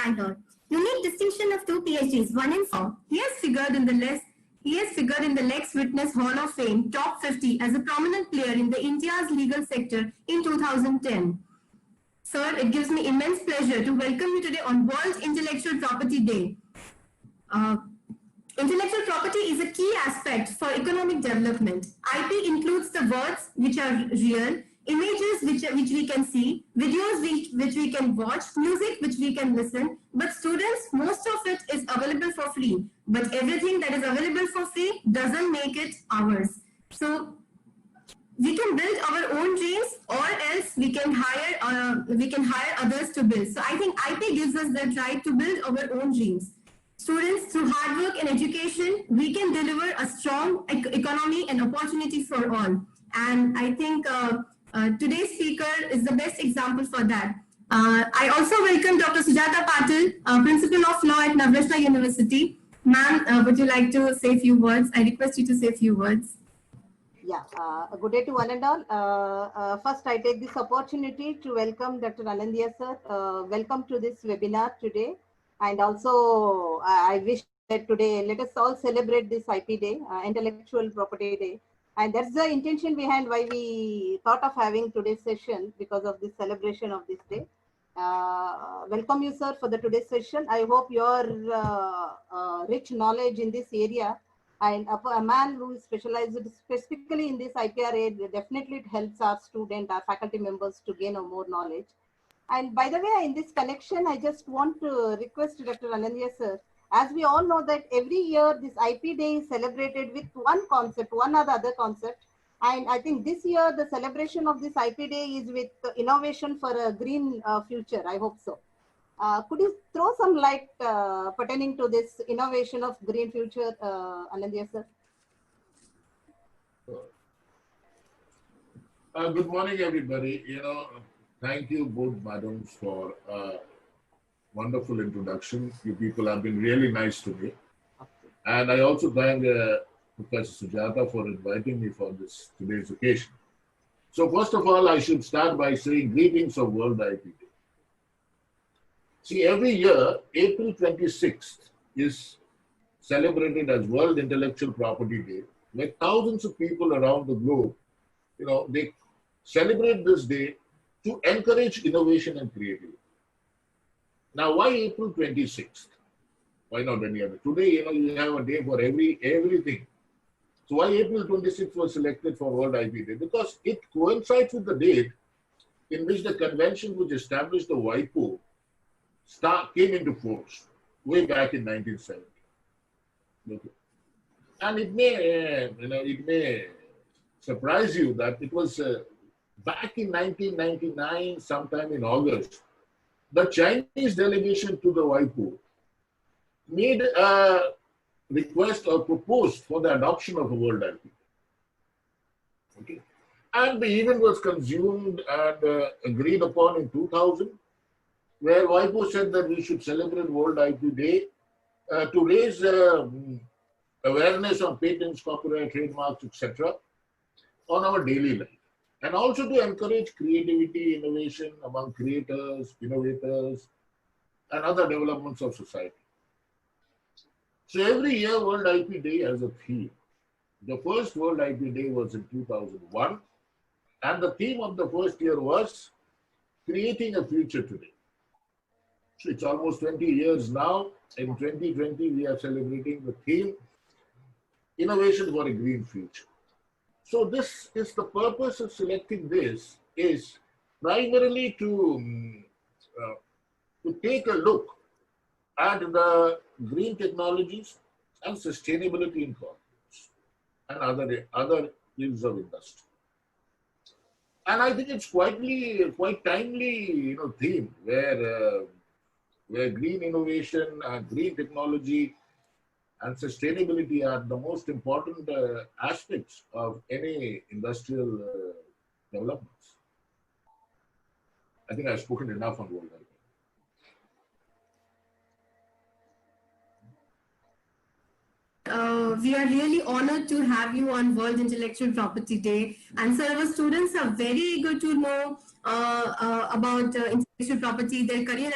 Bangalore. Unique distinction of 2 PhDs, one in law. He has figured in the Lex Witness Hall of Fame top 50 as a prominent player in the India's legal sector in 2010. Sir, it gives me immense pleasure to welcome you today on World Intellectual Property Day. Intellectual property is a key aspect for economic development. IP includes the words which are real, images which we can see, videos which we can watch, music which we can listen. But students, most of it is available for free. But everything that is available for free doesn't make it ours. So we can build our own dreams, or else we can hire others to build. So I think IP gives us that right to build our own dreams. Students, through hard work and education, we can deliver a strong economy and opportunity for all. And I think today's speaker is the best example for that. I also welcome Dr. Sujata Patil, Principal of Law at Navrachana University. Ma'am, would you like to say a few words? I request you to say a few words. Yeah, good day to one and all. First, I take this opportunity to welcome Dr. Anindya sir. Welcome to this webinar today. And also, I wish that today, let us all celebrate this IP Day, Intellectual Property Day. And that's the intention behind why we thought of having today's session, because of this celebration of this day. Welcome you, sir, for the today's session. I hope your rich knowledge in this area, and a man who is specialized specifically in this IPR, definitely it helps our student, our faculty members to gain more knowledge. And by the way, in this connection, I just want to request Dr. Anindya sir, as we all know that every year this IP Day is celebrated with one concept, one or the other concept. And I think this year the celebration of this IP Day is with innovation for a green future. I hope so. Could you throw some light pertaining to this innovation of green future, Anindya sir? Good morning, everybody. Thank you both madams for a wonderful introduction. You people have been really nice to me. And I also thank Professor Sujata for inviting me for today's occasion. So first of all, I should start by saying greetings of World IP Day. See, every year, April 26th is celebrated as World Intellectual Property Day, where thousands of people around the globe, they celebrate this day to encourage innovation and creativity. Now, why April 26th? Why not any other? Today, you have a day for everything. So why April 26th was selected for World IP Day? Because it coincides with the date in which the convention which established the WIPO came into force way back in 1970. Okay. And it may surprise you that it was back in 1999, sometime in August, the Chinese delegation to the WIPO made a request or proposed for the adoption of a World IP. Okay. And the event was consumed and agreed upon in 2000, where WIPO said that we should celebrate World IP Day to raise awareness on patents, copyright, trademarks, etc. on our daily life. And also to encourage creativity, innovation among creators, innovators, and other developments of society. So every year, World IP Day has a theme. The first World IP Day was in 2001, and the theme of the first year was creating a future today. So it's almost 20 years now. In 2020, we are celebrating the theme, Innovation for a Green Future. So this is the purpose of selecting this is primarily to take a look at the green technologies and sustainability in corporates and other fields of industry. And I think it's quite timely, theme where green innovation and green technology and sustainability are the most important aspects of any industrial developments. I think I've spoken enough on World IP. We are really honored to have you on World Intellectual Property Day. And sir, our students are very good to know about intellectual property, their career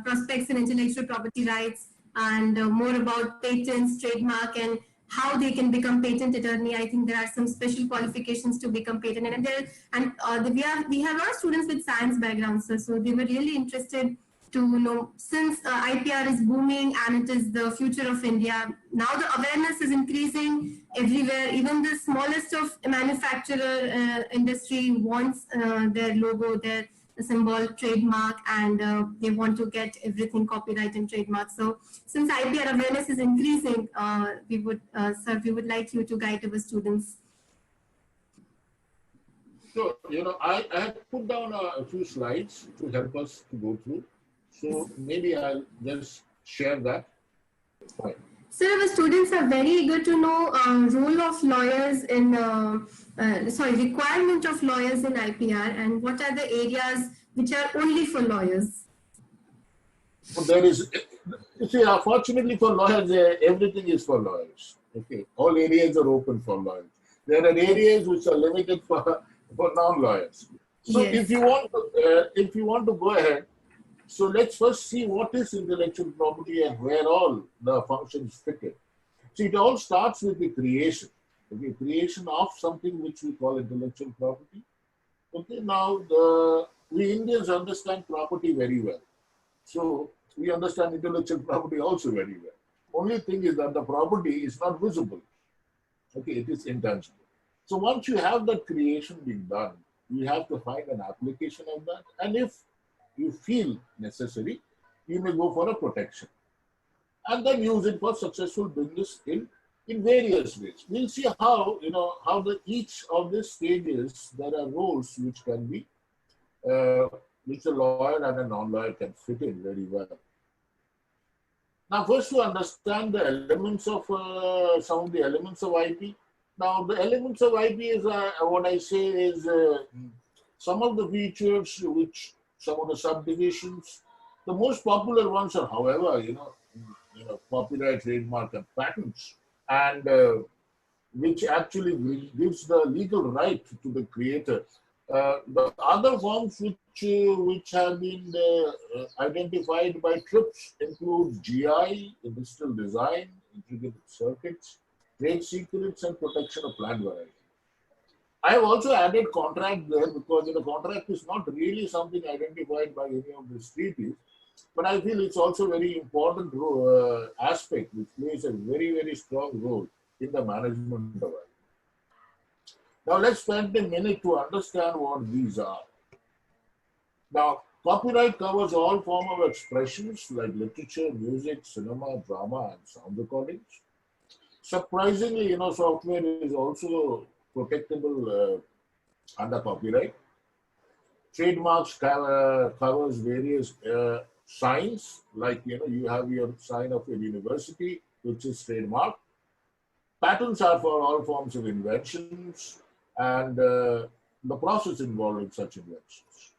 prospects in intellectual property rights, and more about patents, trademark, and how they can become patent attorney. I think there are some special qualifications to become patent, we have a lot of students with science backgrounds, so they were really interested to know, since IPR is booming and it is the future of India. Now the awareness is increasing everywhere. Even the smallest of manufacturer industry wants their logo, their symbol, trademark, and they want to get everything copyright and trademark. So since IPR awareness is increasing, sir, we would like you to guide our students. So, I have put down a few slides to help us to go through. So maybe I'll just share that. Fine. Sir, our students are very eager to know role of lawyers in, requirement of lawyers in IPR, and what are the areas which are only for lawyers? Well, there is, you see, fortunately for lawyers, everything is for lawyers. Okay, all areas are open for lawyers. There are areas which are limited for non-lawyers. So Yes. if you want to go ahead, so let's first see what is intellectual property and where all the functions fit in. So it all starts with the creation. Okay, creation of something which we call intellectual property. Okay, now we Indians understand property very well. So we understand intellectual property also very well. Only thing is that the property is not visible. Okay, it is intangible. So once you have that creation being done, you have to find an application of that. And if you feel necessary, you may go for a protection and then use it for successful business in various ways. We'll see how, how each of these stages, there are roles which can be, which a lawyer and a non-lawyer can fit in very well. Now, first to understand the elements of, some of the elements of IP. Now, the elements of IP is, what I say is some of the features which some of the subdivisions. The most popular ones are, however, copyright, trademark, and patents, and which actually gives the legal right to the creator. The other forms which have been identified by TRIPS include GI, industrial design, integrated circuits, trade secrets, and protection of plant variety. I have also added contract there because the contract is not really something identified by any of these treaties, but I feel it's also a very important aspect which plays a very, very strong role in the management of it. Now let's spend a minute to understand what these are. Now, copyright covers all forms of expressions like literature, music, cinema, drama, and sound recordings. Surprisingly, software is also protectable under copyright. Trademarks covers various signs, like you have your sign of your university, which is trademark. Patents are for all forms of inventions and the process involved in such inventions.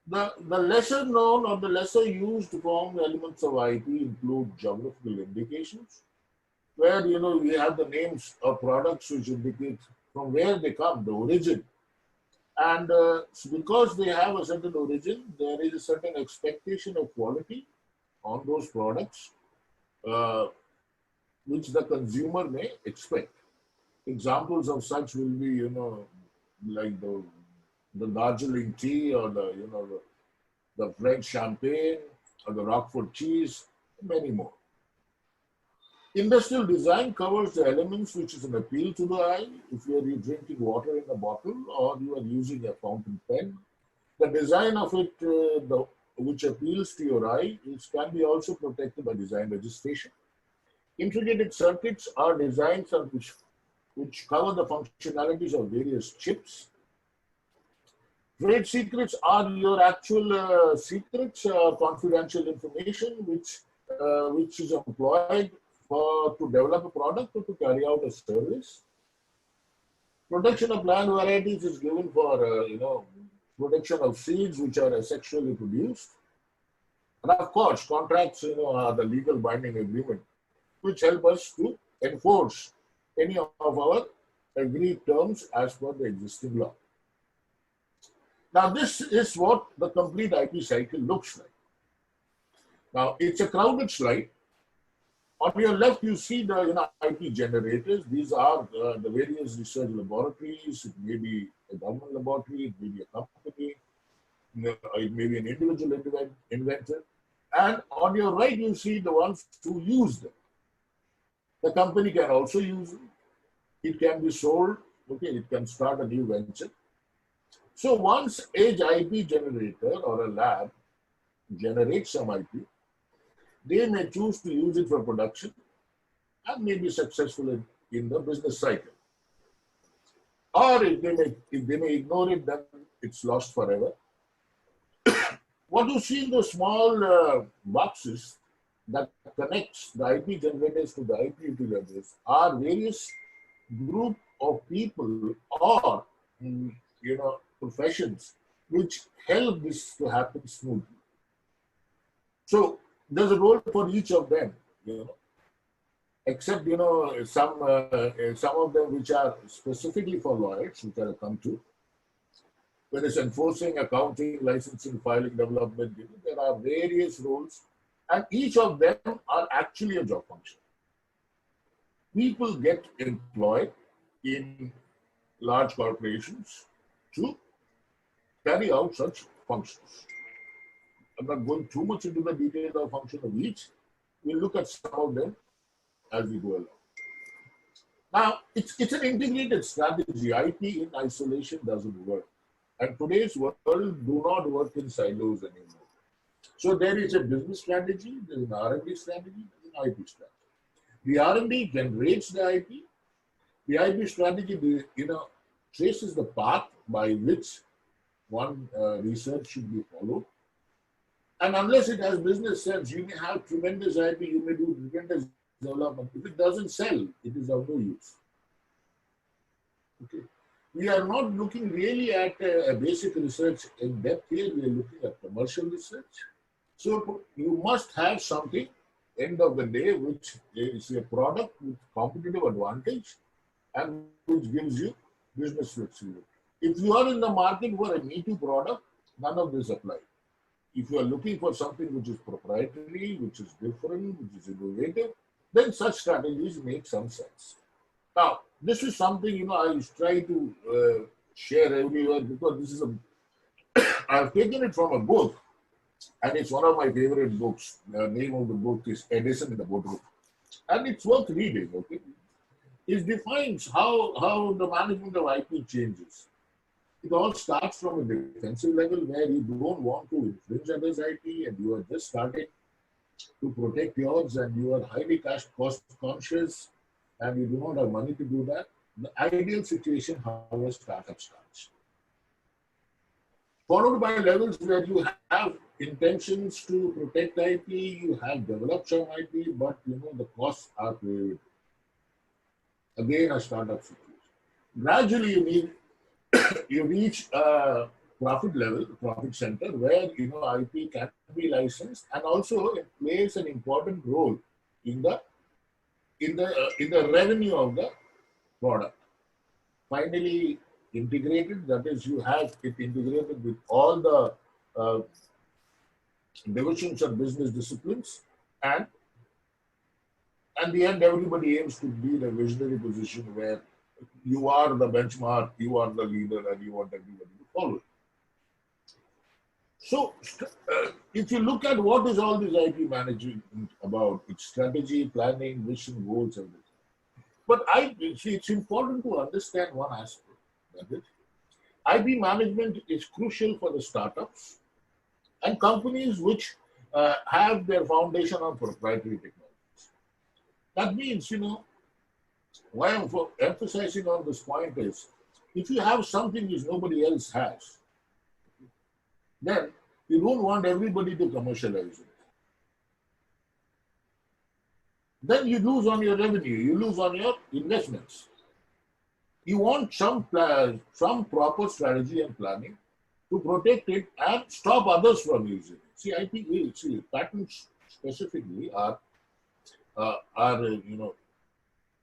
The lesser known or the lesser used form elements of IP include geographical indications, where we have the names of products which indicate from where they come, the origin. And because they have a certain origin, there is a certain expectation of quality on those products, which the consumer may expect. Examples of such will be, like the Darjeeling tea, or the French champagne, or the Roquefort cheese, many more. Industrial design covers the elements which is an appeal to the eye. If you are drinking water in a bottle or you are using a fountain pen, the design of it, which appeals to your eye, can be also protected by design registration. Integrated circuits are designs which cover the functionalities of various chips. Trade secrets are your actual secrets, confidential information, which is employed to develop a product or to carry out a service. Protection of plant varieties is given for, protection of seeds which are asexually produced. And of course, contracts, are the legal binding agreement, which help us to enforce any of our agreed terms as per the existing law. Now, this is what the complete IP cycle looks like. Now, it's a crowded slide. On your left, you see the IP generators. These are the various research laboratories. It may be a government laboratory, it may be a company, it may be an individual inventor. And on your right, you see the ones who use them. The company can also use them. It can be sold. Okay, it can start a new venture. So once Edge IP generator or a lab generates some IP, they may choose to use it for production and may be successful in the business cycle. Or if they may ignore it, then it's lost forever. What you see in the small boxes that connects the IP generators to the IP utilizers are various group of people or professions which help this to happen smoothly. So there's a role for each of them, except some of them which are specifically for lawyers, which I'll come to. Whether it's enforcing, accounting, licensing, filing, development, there are various roles, and each of them are actually a job function. People get employed in large corporations to carry out such functions. I'm not going too much into the details of function of each. We'll look at some of them as we go along. Now, it's an integrated strategy. IP in isolation doesn't work. And today's world do not work in silos anymore. So there is a business strategy, there's an R&D strategy, there's an IP strategy. The R&D generates the IP. The IP strategy, traces the path by which one research should be followed. And unless it has business sense, you may have tremendous IP, you may do tremendous development. If it doesn't sell, it is of no use. Okay. We are not looking really at a basic research in depth here. We are looking at commercial research. So you must have something, end of the day, which is a product with competitive advantage and which gives you business flexibility. If you are in the market for a me-too product, none of this applies. If you are looking for something which is proprietary, which is different, which is innovative, then such strategies make some sense. Now, this is something, I try to share everywhere because this is I've taken it from a book and it's one of my favorite books. The name of the book is Edison in the Boardroom. And it's worth reading, okay? It defines how the management of IP changes. It all starts from a defensive level where you don't want to infringe others' IP and you are just starting to protect yours and you are highly cost conscious and you do not have money to do that. The ideal situation, how a startup starts. Followed by levels where you have intentions to protect IP, you have developed some IP, but the costs are prohibitive. Again, a startup situation. Gradually, you reach a profit level, profit center, where IP can be licensed, and also it plays an important role in the revenue of the product. Finally, integrated, that is, you have it integrated with all the divisions of business disciplines, and at the end, everybody aims to be in a visionary position where you are the benchmark, you are the leader, and you want everybody to follow it. So, if you look at what is all this IP management about, its strategy, planning, vision, goals, everything. But it's important to understand one aspect. That is, IP management is crucial for the startups and companies which have their foundation on proprietary technologies. That means, why I'm emphasizing on this point is, if you have something which nobody else has, then you don't want everybody to commercialize it. Then you lose on your revenue, you lose on your investments. You want some proper strategy and planning to protect it and stop others from using it. See, patents specifically are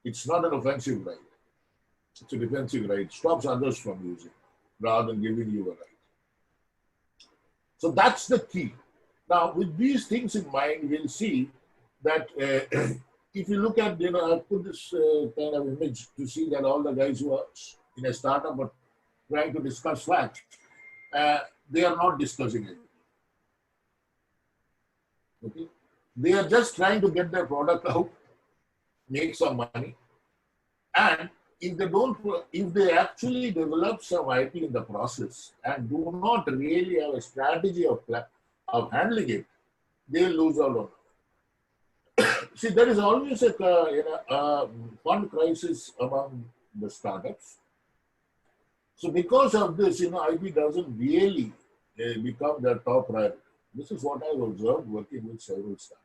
it's not an offensive right. It's a defensive right. It stops others from using rather than giving you a right. So that's the key. Now, with these things in mind, we'll see that if you look at, I put this kind of image to see that all the guys who are in a startup are trying to discuss facts, they are not discussing it. Okay? They are just trying to get their product out, make some money, and if they actually develop some IP in the process and do not really have a strategy of handling it, they lose out on it. See, there is always a fund crisis among the startups. So because of this, IP doesn't really become their top priority. This is what I've observed working with several startups.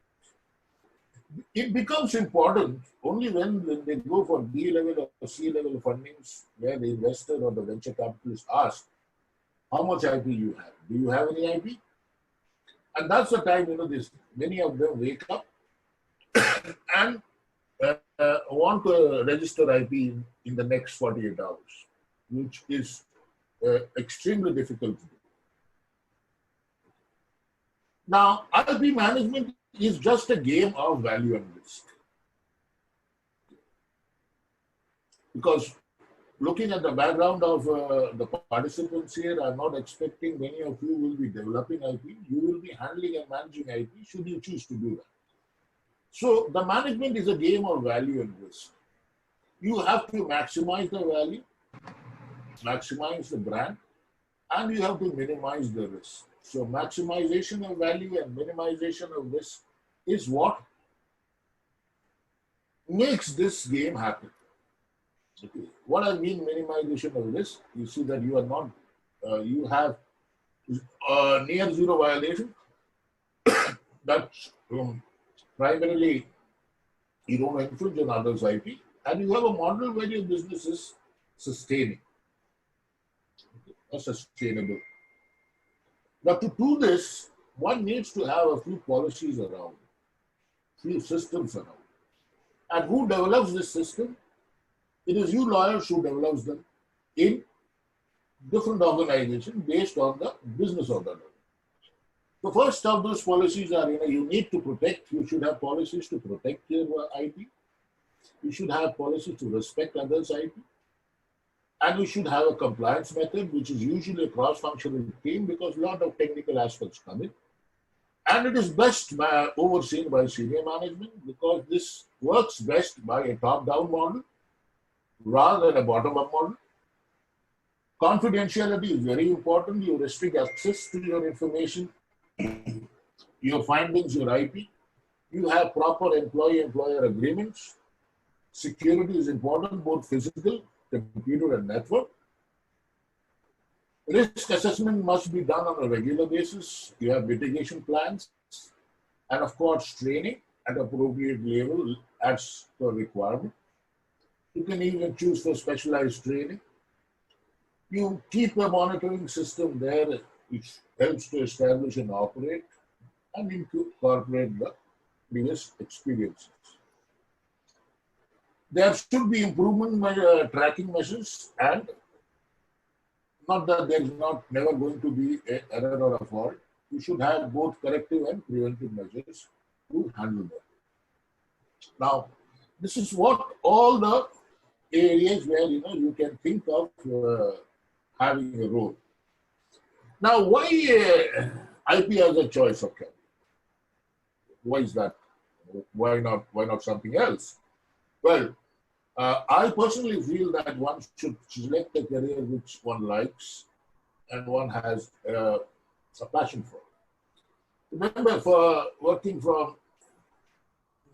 It becomes important only when they go for B level or C level fundings, where the investor or the venture capitalist asks, how much IP you have? Do you have any IP? And that's the time, many of them wake up and want to register IP in the next 48 hours, which is extremely difficult to do. Now, IP management is just a game of value and risk. Because looking at the background of the participants here, I'm not expecting many of you will be developing IP. You will be handling and managing IP should you choose to do that. So the management is a game of value and risk. You have to maximize the value, maximize the brand, and you have to minimize the risk. So maximization of value and minimization of risk is what makes this game happen. Okay. What I mean minimization of risk, you see that you are not, you have near zero violation. That's primarily you don't infringe on others' IP, and you have a model where your business is sustaining, or sustainable. Now, to do this, one needs to have a few policies around, few systems around. And who develops this system? It is you lawyers who develops them in different organizations based on the business of the organization. The first of those policies are, you need to protect, you should have policies to protect your IP. You should have policies to respect others' IP. And we should have a compliance method, which is usually a cross-functional team because a lot of technical aspects come in. And it is best overseen by senior management because this works best by a top-down model rather than a bottom-up model. Confidentiality is very important. You restrict access to your information, your findings, your IP. You have proper employee-employer agreements. Security is important, both physical, computer and network. Risk assessment must be done on a regular basis. You have mitigation plans and of course training at appropriate level as per requirement. You can even choose for specialized training. You keep a monitoring system there which helps to establish and operate and incorporate the previous experiences. There should be improvement tracking measures, and not that there is never going to be an error or a fault. You should have both corrective and preventive measures to handle that. Now, this is what all the areas where you can think of having a role. Now, why IP as a choice of career? Why is that? Why not something else? Well, I personally feel that one should select a career which one likes and one has a passion for. Remember, for working from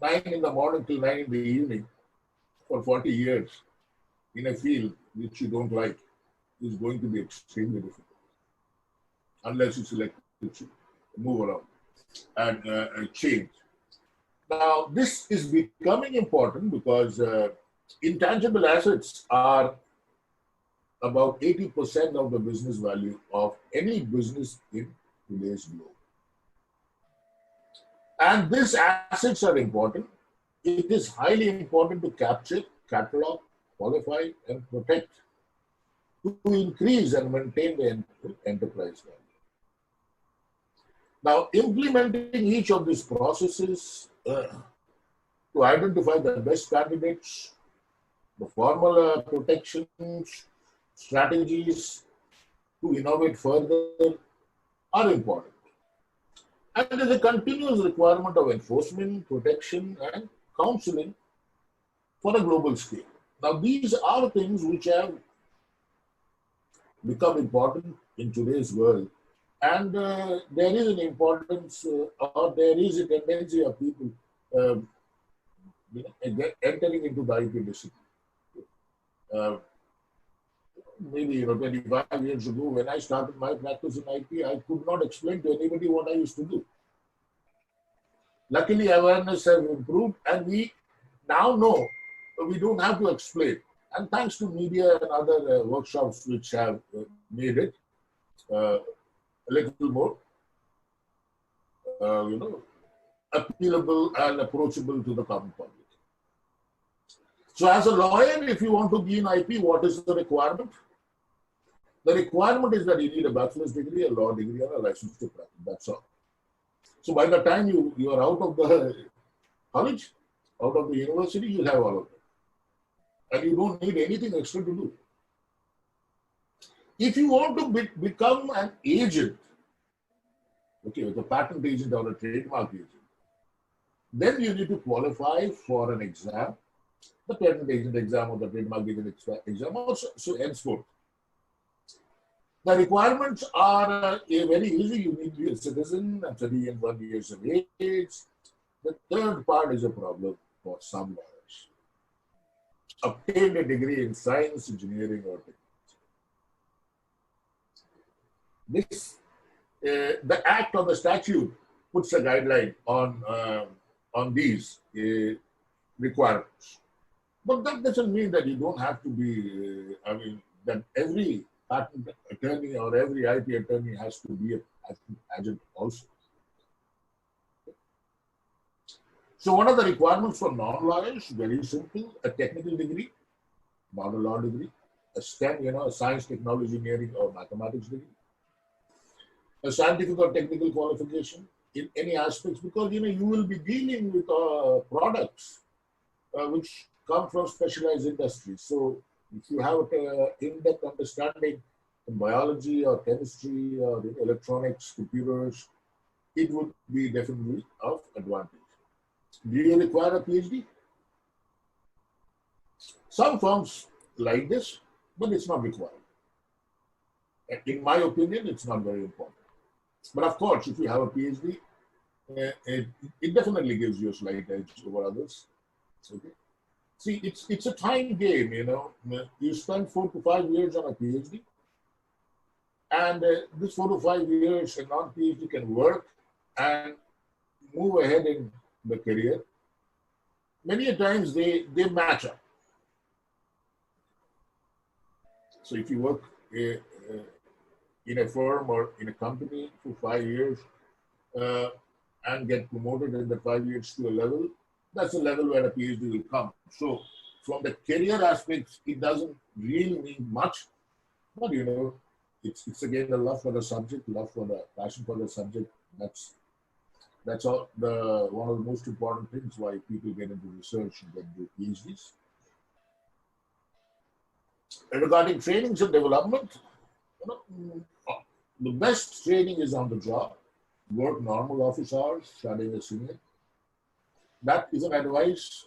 9 in the morning till 9 in the evening for 40 years in a field which you don't like is going to be extremely difficult unless you select to move around and change. Now, this is becoming important because intangible assets are about 80% of the business value of any business in today's globe. And these assets are important. It is highly important to capture, catalog, qualify, and protect to increase and maintain the enterprise value. Now, implementing each of these processes to identify the best candidates, the formal protections, strategies to innovate further are important. And there is a continuous requirement of enforcement, protection, and counseling for a global scale. Now, these are things which have become important in today's world. And there is an importance or there is a tendency of people entering into the IP discipline. Maybe 25 years ago, when I started my practice in IP, I could not explain to anybody what I used to do. Luckily, awareness has improved, and we now know we don't have to explain. And thanks to media and other workshops which have made it a little more, appealable and approachable to the common public. So as a lawyer, if you want to be in IP, what is the requirement? The requirement is that you need a bachelor's degree, a law degree, and a license to practice. That's all. So by the time you are out of the college, out of the university, you have all of it. And you don't need anything extra to do. If you want to become an agent, okay, with a patent agent or a trademark agent, then you need to qualify for an exam, the patent agent exam or the trademark agent exam, or so henceforth. The requirements are very easy. You need to be a citizen and 31 years of age. The third part is a problem for some lawyers. Obtain a degree in science, engineering, or technology. This, the act or the statute puts a guideline on these requirements. But that doesn't mean that you don't have to be, that every patent attorney or every IP attorney has to be a patent agent also. So what are the requirements for non-lawyers? Very simple: a technical degree, not a law degree; a STEM, a science, technology, engineering, or mathematics degree; a scientific or technical qualification in any aspects, because you will be dealing with products which come from specialized industries. So if you have an in-depth understanding in biology or chemistry or electronics, computers, it would be definitely of advantage. Do you require a PhD? Some firms like this, but it's not required. In my opinion, it's not very important. But of course, if you have a PhD, it definitely gives you a slight edge over others. Okay. See, it's a time game, You spend 4 to 5 years on a PhD, and this 4 to 5 years, a non-PhD can work and move ahead in the career. Many times they match up. So if you work in a firm or in a company for 5 years and get promoted in the 5 years to a level, that's a level where a PhD will come. So from the career aspects, it doesn't really mean much, but it's again the love for the subject, love for the passion for the subject. That's all one of the most important things why people get into research and get into PhDs. And regarding trainings and development, the best training is on the job. Work normal office hours, studying a senior. That is an advice.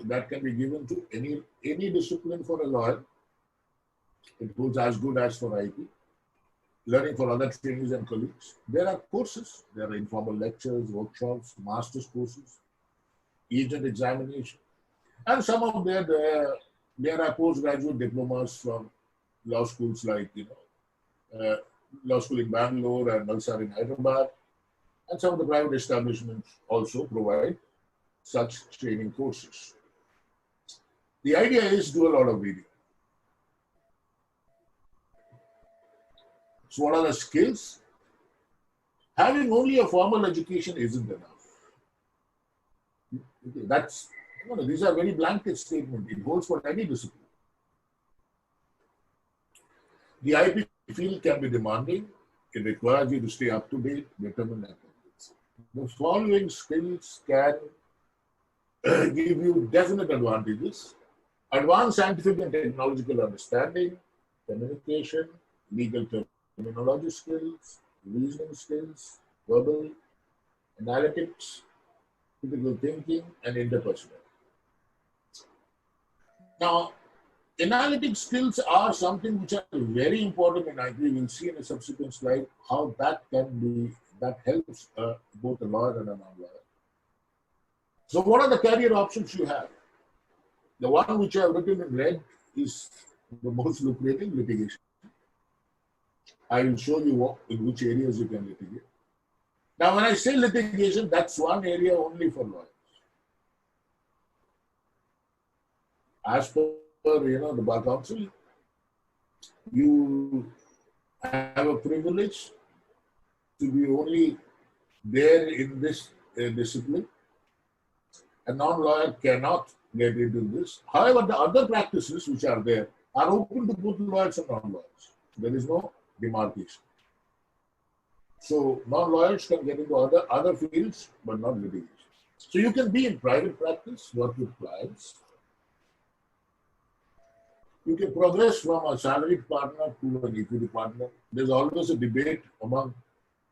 That can be given to any discipline for a lawyer. It goes as good as for IP. Learning for other trainees and colleagues. There are courses. There are informal lectures, workshops, master's courses, agent examination, and some of there are postgraduate diplomas from law schools like law school in Bangalore and Nalsar in Hyderabad, and some of the private establishments also provide such training courses. The idea is do a lot of reading. So what are the skills? Having only a formal education isn't enough. Okay, these are very blanket statements. It holds for any discipline. The IP field can be demanding. It requires you to stay up to date, determined, and convinced. The following skills can give you definite advantages: advanced scientific and technological understanding, communication, legal terminology skills, reasoning skills, verbal, analytics, critical thinking, and interpersonal. Now, analytic skills are something which are very important in IP. We'll see in a subsequent slide how that helps both a lawyer and a non-lawyer. So what are the career options you have? The one which I have written in red is the most lucrative: litigation. I will show you in which areas you can litigate. Now, when I say litigation, that's one area only for lawyers. As per the Bar Council, you have a privilege to be only there in this discipline. A non-lawyer cannot get into this. However, the other practices which are there are open to both lawyers and non-lawyers. There is no demarcation. So non-lawyers can get into other fields, but not litigation. So you can be in private practice, work with clients. You can progress from a salaried partner to an equity partner. There's always a debate among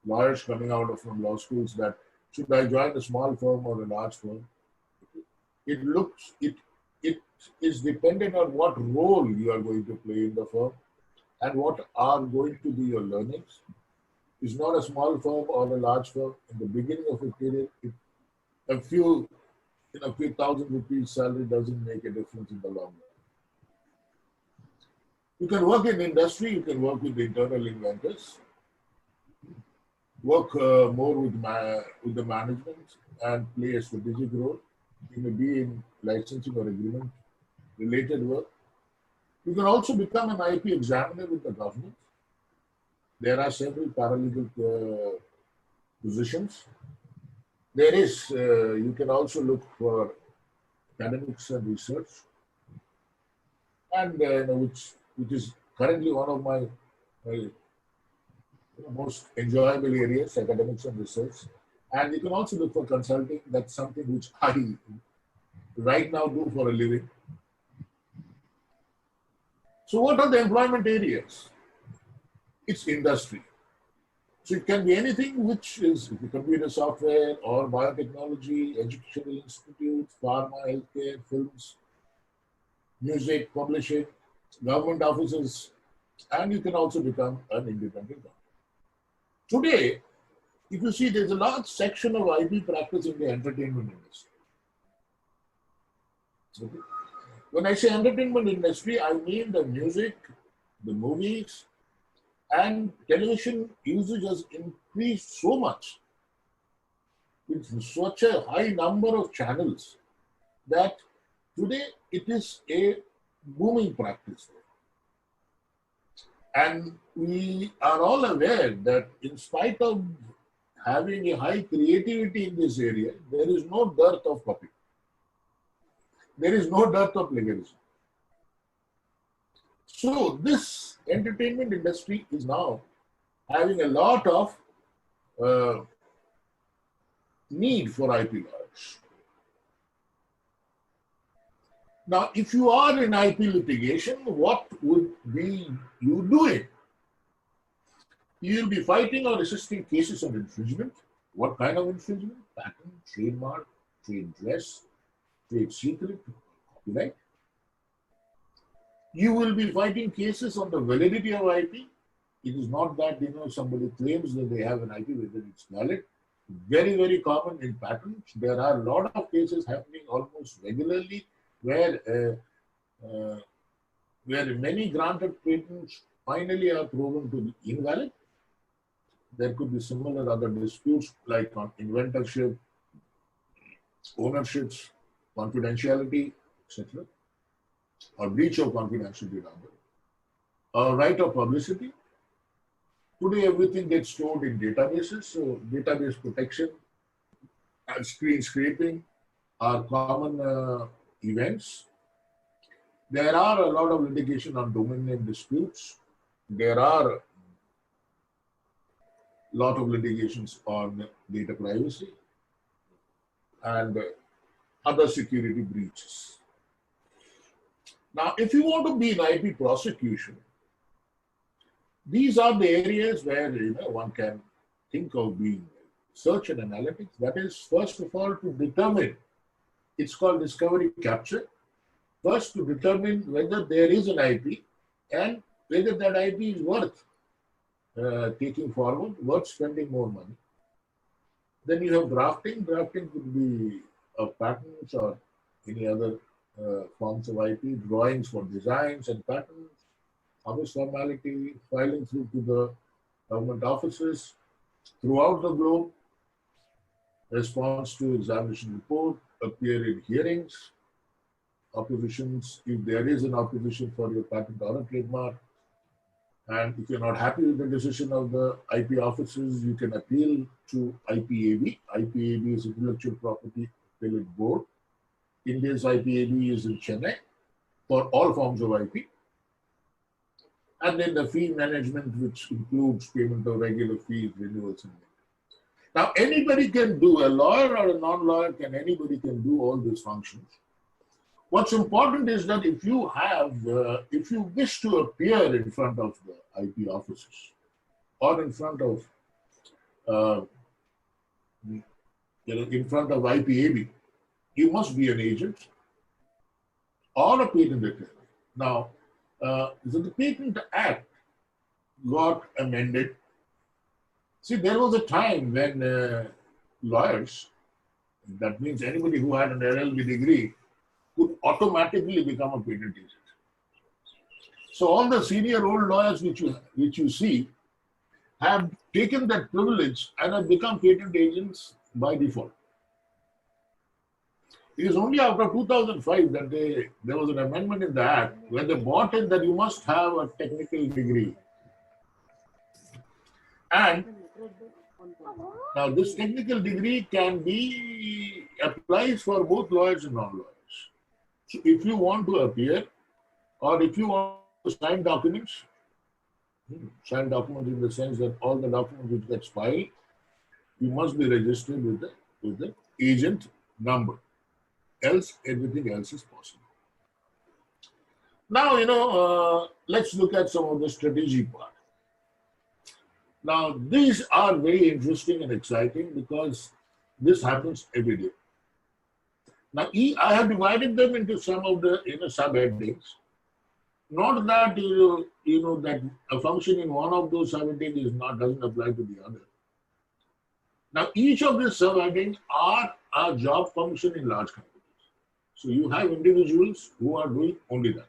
lawyers coming out from law schools that should I join a small firm or a large firm? It is dependent on what role you are going to play in the firm and what are going to be your learnings. It's not a small firm or a large firm. In the beginning of a period, a few thousand rupees salary doesn't make a difference in the long run. You can work in industry, you can work with the internal inventors, work more with the management and play a strategic role. You may be in licensing or agreement related work. You can also become an IP examiner with the government. There are several paralegal positions. There is, you can also look for academics and research, and which is currently one of my most enjoyable areas, academics and research. And you can also look for consulting. That's something which I right now do for a living. So what are the employment areas? It's industry. So it can be anything which is computer software or biotechnology, educational institutes, pharma, healthcare, films, music, publishing, government offices, and you can also become an independent doctor. Today, if you see, there's a large section of IP practice in the entertainment industry. Okay. When I say entertainment industry, I mean the music, the movies, and television usage has increased so much. It's such a high number of channels that today it is a booming practice. And we are all aware that in spite of having a high creativity in this area, there is no dearth of copy. There is no dearth of plagiarism. So this entertainment industry is now having a lot of need for IP lawyers. Now, if you are in IP litigation, what would be you doing? You will be fighting or assisting cases of infringement. What kind of infringement? Patent, trademark, trade dress, trade secret, copyright. You will be fighting cases on the validity of IP. It is not that somebody claims that they have an IP whether it's valid. Very, very common in patents. There are a lot of cases happening almost regularly where many granted patents finally are proven to be invalid. There could be similar other disputes like on inventorship, ownerships, confidentiality, etc. Or breach of confidentiality rather. Or right of publicity. Today everything gets stored in databases, so database protection and screen scraping are common events. There are a lot of litigation on domain name disputes. There are lot of litigations on data privacy and other security breaches. Now, if you want to be in IP prosecution, these are the areas where one can think of being search and analytics. That is, first of all, to determine, it's called discovery capture. First, to determine whether there is an IP and whether that IP is worth taking forward, worth spending more money. Then you have drafting. Drafting could be of patents or any other forms of IP, drawings for designs and patents, office formality, filing through to the government offices throughout the globe, response to examination report, appear in hearings, oppositions, if there is an opposition for your patent or a trademark, and if you're not happy with the decision of the IP offices, you can appeal to IPAB. IPAB is Intellectual Property Appellate Board. India's IPAB is in Chennai for all forms of IP. And then the fee management, which includes payment of regular fees, renewals, and maintenance. Now, anybody can do, a lawyer or a non-lawyer anybody can do all these functions. What's important is that if you have, if you wish to appear in front of the IP offices or in front of, in front of IPAB, you must be an agent or a patent attorney. Now, the Patent Act got amended. See, there was a time when lawyers, that means anybody who had an LLB degree, could automatically become a patent agent. So all the senior old lawyers which you see have taken that privilege and have become patent agents by default. It is only after 2005 that there was an amendment in the Act where they brought in that you must have a technical degree. And now this technical degree can be applies for both lawyers and non-lawyers. So if you want to appear or if you want to sign documents in the sense that all the documents which gets filed, you must be registered with the agent number. Else, everything else is possible. Now, let's look at some of the strategy part. Now, these are very interesting and exciting because this happens every day. Now, I have divided them into some of the subheadings. Not that that a function in one of those subheadings doesn't apply to the other. Now, each of these subheadings are a job function in large companies. So you have individuals who are doing only that.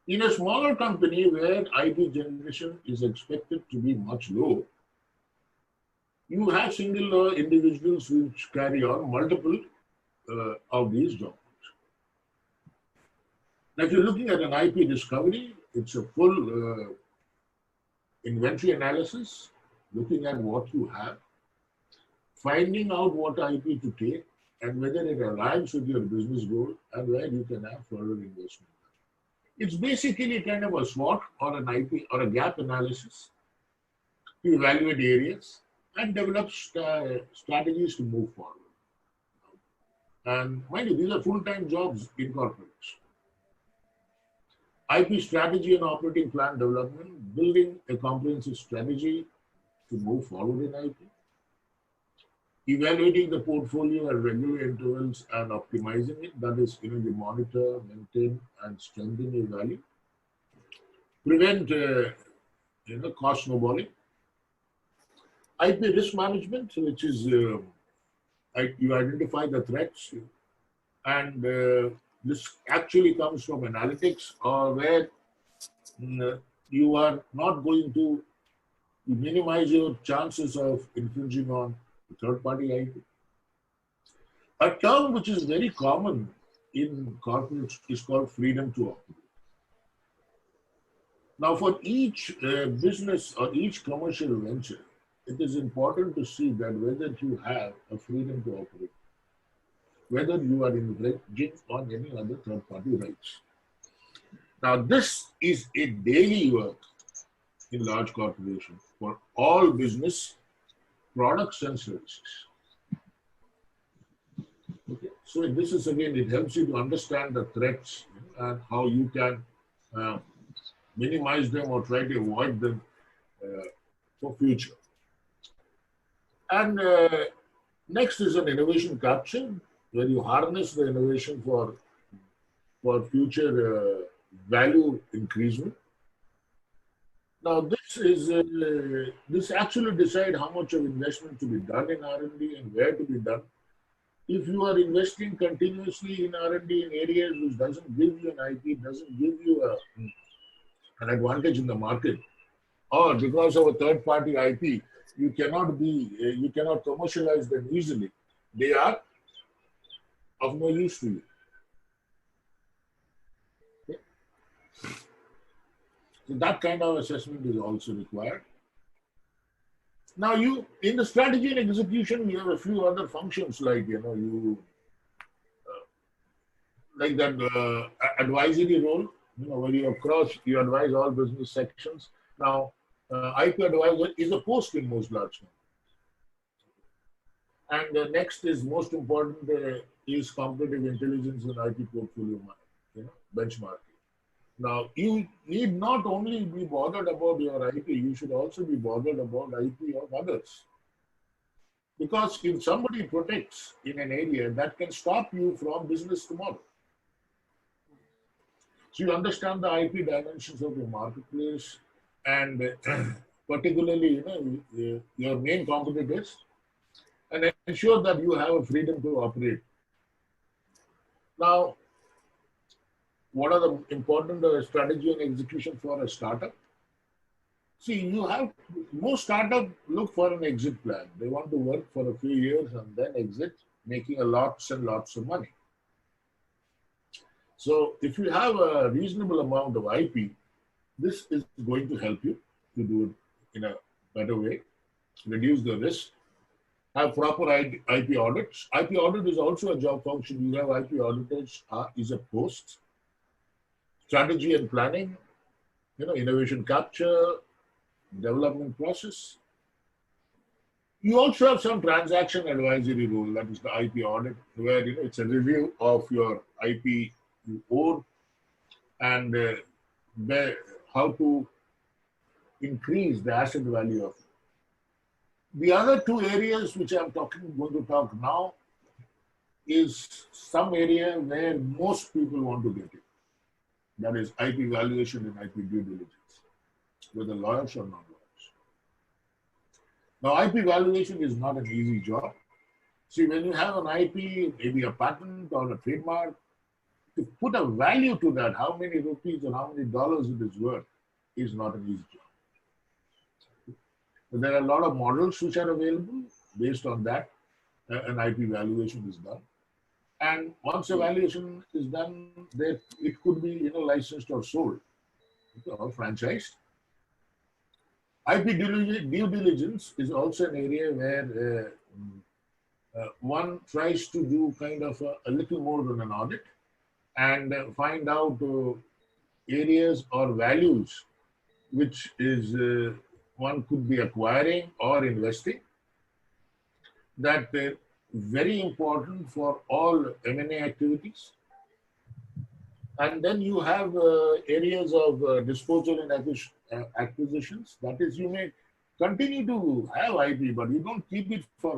In a smaller company where IP generation is expected to be much low, you have single individuals which carry on multiple of these jobs. Now, if you're looking at an IP discovery, it's a full inventory analysis, looking at what you have, finding out what IP to take, and whether it aligns with your business goal and where you can have further investment. It's basically kind of a SWOT or an IP or a gap analysis to evaluate areas and develop strategies to move forward. And mind you, these are full-time jobs in corporates. IP strategy and operating plan development, building a comprehensive strategy to move forward in IP. Evaluating the portfolio at regular intervals and optimizing it, that is, you monitor, maintain, and strengthen your value. Prevent, cost snowballing. IP risk management, which is you identify the threats, and this actually comes from analytics, or where you are not going to minimize your chances of infringing on third-party IP. A term which is very common in corporates is called freedom to operate. Now, for each business or each commercial venture, it is important to see that whether you have a freedom to operate, whether you are infringing on any other third-party rights. Now, this is a daily work in large corporations for all business products and services. Okay. So this is again, it helps you to understand the threats and how you can minimize them or try to avoid them for future. And next is an innovation capture, where you harness the innovation for future value increasement. Now, this actually decide how much of investment to be done in R&D and where to be done. If you are investing continuously in R&D in areas which doesn't give you an IP, doesn't give you an advantage in the market, or because of a third-party IP, you cannot commercialize them easily. They are of no use to you. Okay. So that kind of assessment is also required. Now, in the strategy and execution, you have a few other functions like like that advisory role. Where you advise all business sections. Now, IP advisor is a post in most large companies. And the next is most important is competitive intelligence and IP portfolio benchmarking. Now, you need not only be bothered about your IP, you should also be bothered about IP of others. Because if somebody protects in an area, that can stop you from business tomorrow. So you understand the IP dimensions of your marketplace and particularly your main competitors, and ensure that you have a freedom to operate. Now, what are the important strategy and execution for a startup? See, most startups look for an exit plan. They want to work for a few years and then exit, making lots and lots of money. So if you have a reasonable amount of IP, this is going to help you to do it in a better way, reduce the risk, have proper IP audits. IP audit is also a job function. You have IP auditors is a post. Strategy and planning, innovation capture, development process. You also have some transaction advisory role, that is the IP audit, where it's a review of your IP you own and how to increase the asset value of it. The other two areas which I'm going to talk now is some area where most people want to get it. That is IP valuation and IP due diligence, whether lawyers or non-lawyers. Now, IP valuation is not an easy job. See, when you have an IP, maybe a patent or a trademark, to put a value to that, how many rupees or how many dollars it is worth, is not an easy job. But there are a lot of models which are available. Based on that, an IP valuation is done. And once a valuation is done, it could be licensed or sold or franchised. IP due diligence is also an area where one tries to do kind of a little more than an audit and find out areas or values which is one could be acquiring or investing. That very important for all M&A activities. And then you have areas of disposal and acquisitions. That is, you may continue to have IP, but you don't keep it for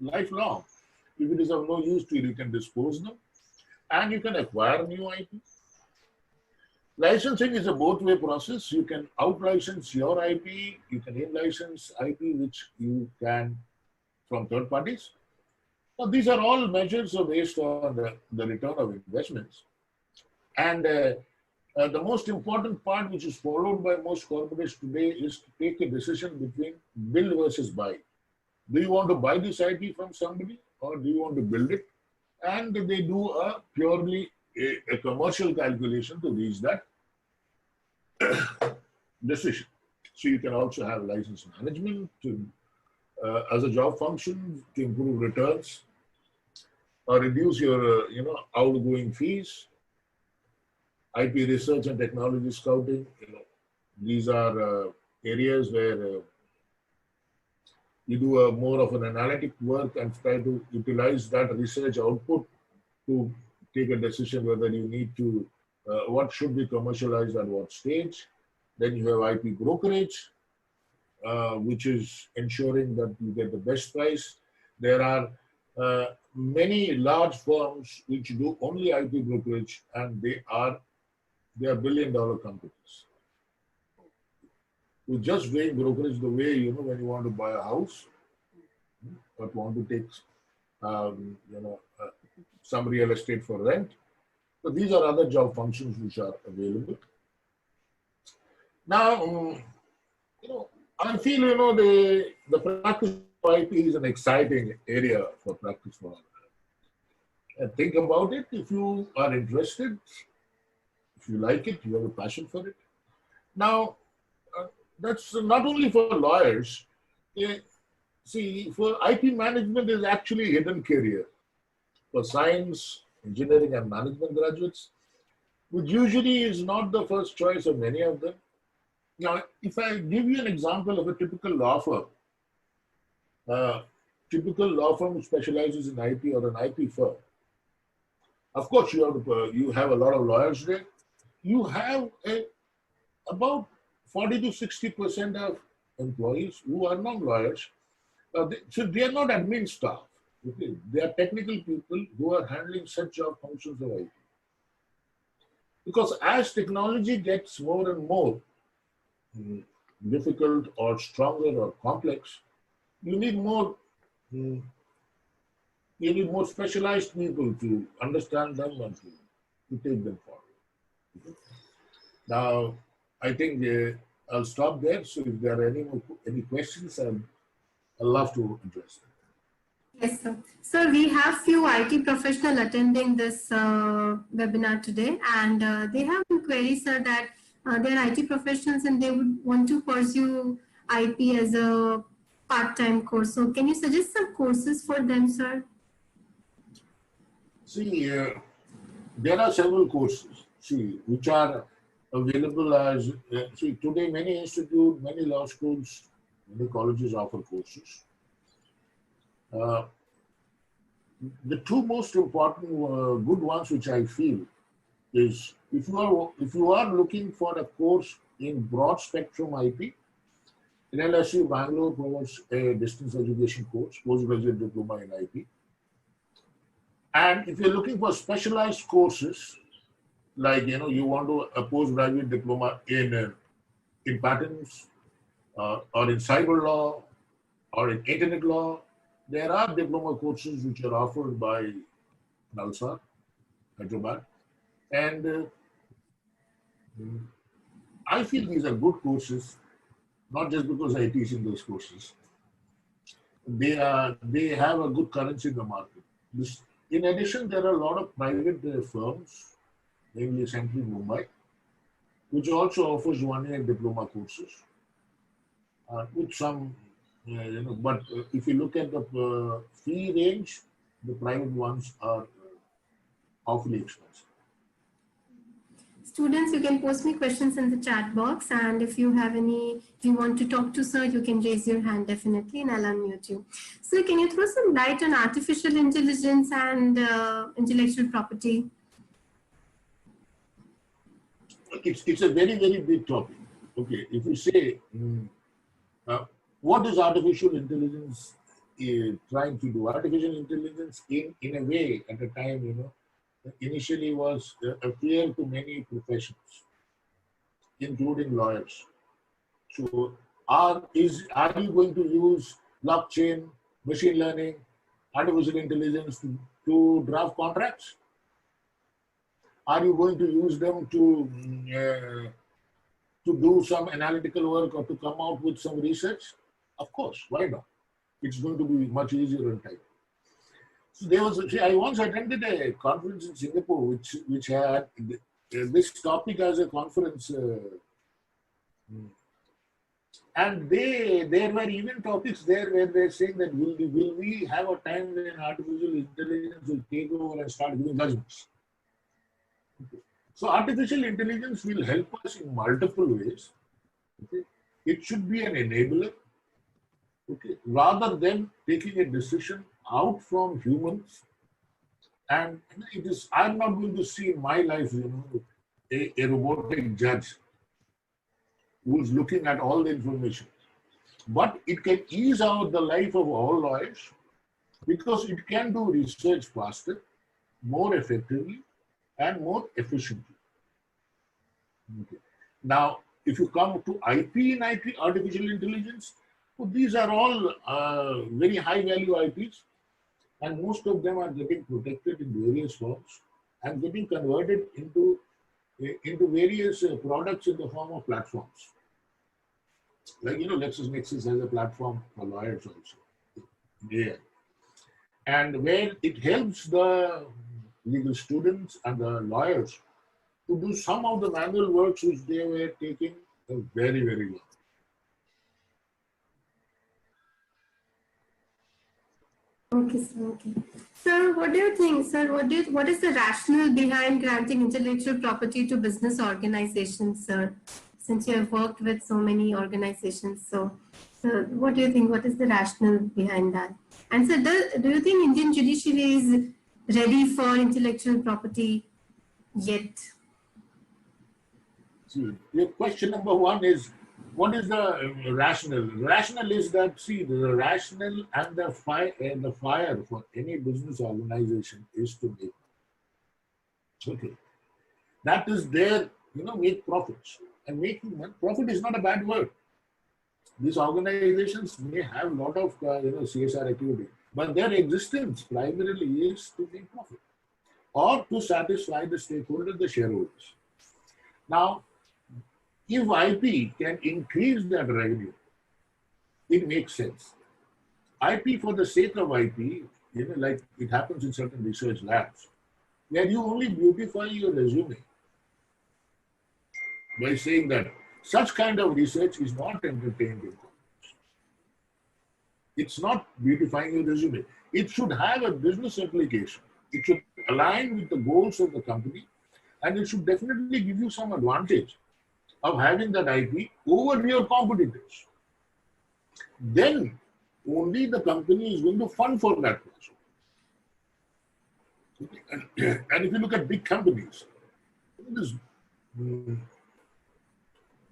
lifelong. If it is of no use to you, you can dispose them. And you can acquire new IP. Licensing is a both-way process. You can out-license your IP. You can in-license IP, which you can from third parties. Now, these are all measures based on the return of investments. And the most important part, which is followed by most corporates today, is to take a decision between build versus buy. Do you want to buy this IP from somebody, or do you want to build it? And they do a purely a commercial calculation to reach that decision. So you can also have license management as a job function to improve returns or reduce your outgoing fees. IP research and technology scouting, These are areas where you do more of an analytic work and try to utilize that research output to take a decision whether you need to, what should be commercialized at what stage. Then you have IP brokerage, which is ensuring that you get the best price. There are many large firms which do only IP brokerage, and they are billion-dollar companies. Who just doing brokerage the way, you know, when you want to buy a house, but want to take, some real estate for rent. So these are other job functions which are available. Now, I feel, the practice of IP is an exciting area for practice law. And think about it. If you are interested, if you like it, you have a passion for it. Now, that's not only for lawyers. See, for IP management is actually a hidden career for science, engineering, and management graduates, which usually is not the first choice of many of them. Now, if I give you an example of a typical law firm who specializes in IP or an IP firm, of course, you have a lot of lawyers there. You have about 40 to 60% of employees who are not lawyers. So they are not admin staff. Okay? They are technical people who are handling such job functions of IP. Because as technology gets more and more difficult or stronger or complex, you need more specialized people to understand them and to take them forward. Okay? Now, I think I'll stop there. So if there are any questions, I'd love to address them. Yes, sir. So we have few IT professionals attending this webinar today, and they have queries, sir, that they're IT professionals and they would want to pursue IP as a part-time course. So can you suggest some courses for them, sir? See, there are several courses, which are available as, today many institutes, many law schools, many colleges offer courses. The two most important good ones which I feel is if you are looking for a course in broad spectrum IP, NLSU Bangalore provides a distance education course, postgraduate diploma in IP. And if you're looking for specialized courses, like you want a postgraduate diploma in patents or in cyber law or in internet law, there are diploma courses which are offered by Nalsar, Hyderabad. And I feel these are good courses, not just because I teach in those courses. They have a good currency in the market. In addition, there are a lot of private firms, namely Central Mumbai, which also offers one-year diploma courses with some, but if you look at the fee range, the private ones are awfully expensive. Students, you can post me questions in the chat box, and if you want to talk to sir, you can raise your hand definitely, and I'll unmute you. So can you throw some light on artificial intelligence and intellectual property? It's a very, very big topic. Okay, if you say, what is artificial intelligence trying to do? Artificial intelligence, in a way, at the time, initially was a fear to many professions, including lawyers. So, are you going to use blockchain, machine learning, artificial intelligence to draft contracts? Are you going to use them to do some analytical work or to come out with some research? Of course, why not? It's going to be much easier in time. So I once attended a conference in Singapore which had this topic as a conference, and there were even topics there where they're saying that will we have a time when artificial intelligence will take over and start giving judgments? Okay. So artificial intelligence will help us in multiple ways. Okay? It should be an enabler, okay, rather than taking a decision out from humans. And it is, I'm not going to see in my life, a robotic judge who is looking at all the information. But it can ease out the life of all lawyers because it can do research faster, more effectively, and more efficiently. Okay. Now, if you come to IP in IP, artificial intelligence, so these are all very high value IPs, and most of them are getting protected in various forms and getting converted into various products in the form of platforms. Like, LexisNexis has a platform for lawyers also. Yeah. And where it helps the legal students and the lawyers to do some of the manual works which they were taking very, very long. Okay, sir. Okay. Sir, what do you think, sir? What is the rationale behind granting intellectual property to business organizations, sir? Since you have worked with so many organizations, so what do you think? What is the rationale behind that? And sir, do you think Indian judiciary is ready for intellectual property yet? See, your question number one is, what is the rationale? Rationale is that, see, the rationale and the fire for any business organization is to make. Okay. That is their, make profits. And making profit is not a bad word. These organizations may have a lot of, CSR activity, but their existence primarily is to make profit or to satisfy the stakeholders, the shareholders. Now, if IP can increase that revenue, it makes sense. IP for the sake of IP, like it happens in certain research labs, where you only beautify your resume by saying that such kind of research is not entertained in Congress. It's not beautifying your resume. It should have a business application. It should align with the goals of the company, and it should definitely give you some advantage of having that IP over your competitors. Then only the company is going to fund for that project. And if you look at big companies,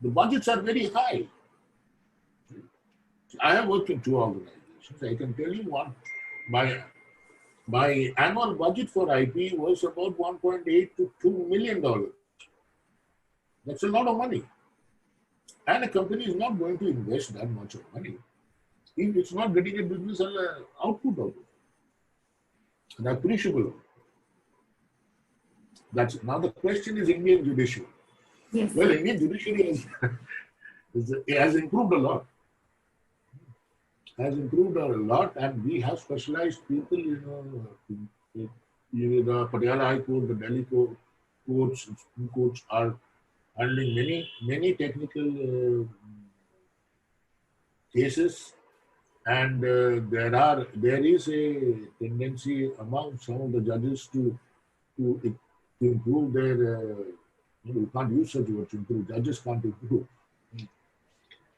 the budgets are very high. I have worked in 2 organizations. I can tell you one. My annual budget for IP was about $1.8 to $2 million. That's a lot of money. And a company is not going to invest that much of money if it's not getting a business output of it. An appreciable. Now the question is Indian judiciary. Yes. Well, Indian judiciary has improved a lot. And we have specialized people, the Patiala High Court, the Delhi courts, Supreme Courts are handling many technical cases, and there is a tendency among some of the judges to improve their. You can't use such words, improve. Judges can't improve.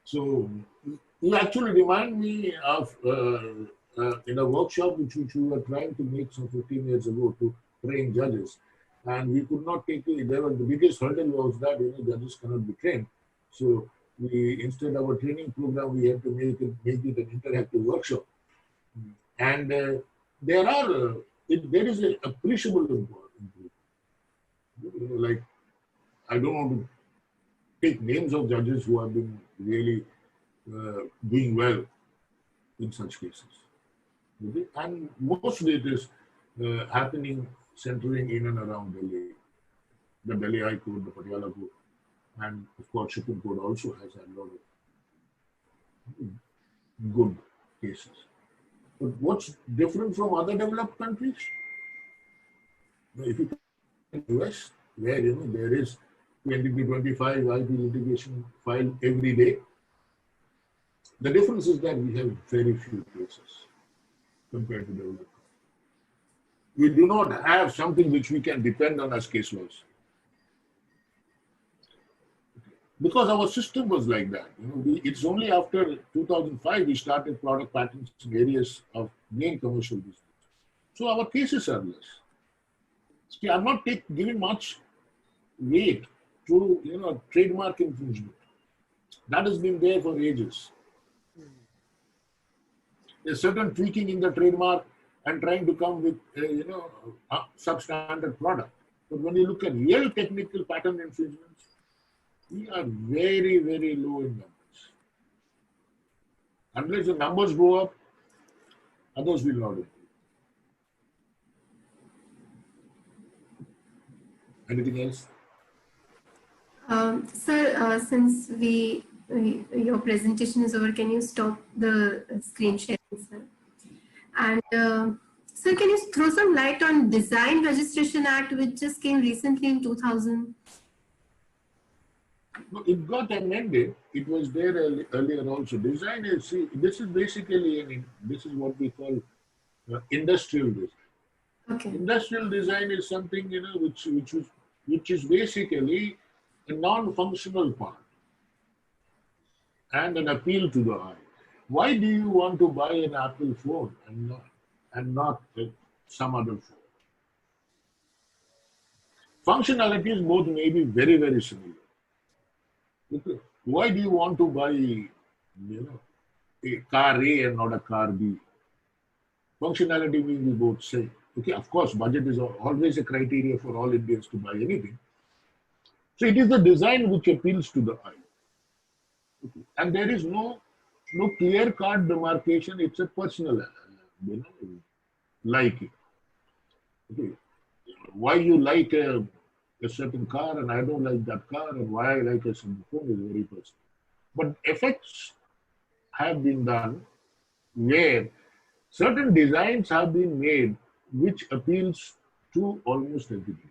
So you actually remind me of in a workshop which we were trying to make some 15 years ago to train judges. And we could not take it. The biggest hurdle was that judges cannot be trained. So instead of a training program, we had to make it an interactive workshop. And there is an appreciable improvement. Like, I don't want to take names of judges who have been really doing well in such cases. Okay? And mostly it is happening centering in and around Delhi. The Delhi High Court, the Patiala Court, and of course Supreme Court also has a lot of good cases. But what's different from other developed countries? If you in the US, where there is 20 to 25 IP litigation filed every day, the difference is that we have very few cases compared to developed countries. We do not have something which we can depend on as case laws. because our system was like that. It's only after 2005 we started product patents in areas of main commercial business. So our cases are less. See, I'm not giving much weight to trademark infringement. That has been there for ages. There's certain tweaking in the trademark and trying to come with a substandard product. But when you look at real technical patent infringements, we are very, very low in numbers. Unless the numbers go up, others will not improve. Anything else? Sir, since your presentation is over, can you stop the screen sharing, sir? And sir, can you throw some light on Design Registration Act, which just came recently in 2000? No, it got amended. It was there earlier also. Design is, see, this is basically, this is what we call industrial design. Okay. Industrial design is something, which is basically a non-functional part and an appeal to the eye. Why do you want to buy an Apple phone and not some other phone? Functionalities both may be very, very similar. Okay. Why do you want to buy, a car A and not a car B? Functionality will be both same. Okay, of course, budget is always a criteria for all Indians to buy anything. So it is the design which appeals to the eye. Okay. And there is no clear-cut demarcation. It's a personal, liking. Okay. Why you like a certain car and I don't like that car, and why I like a certain phone is very personal. But effects have been done where certain designs have been made which appeals to almost everybody.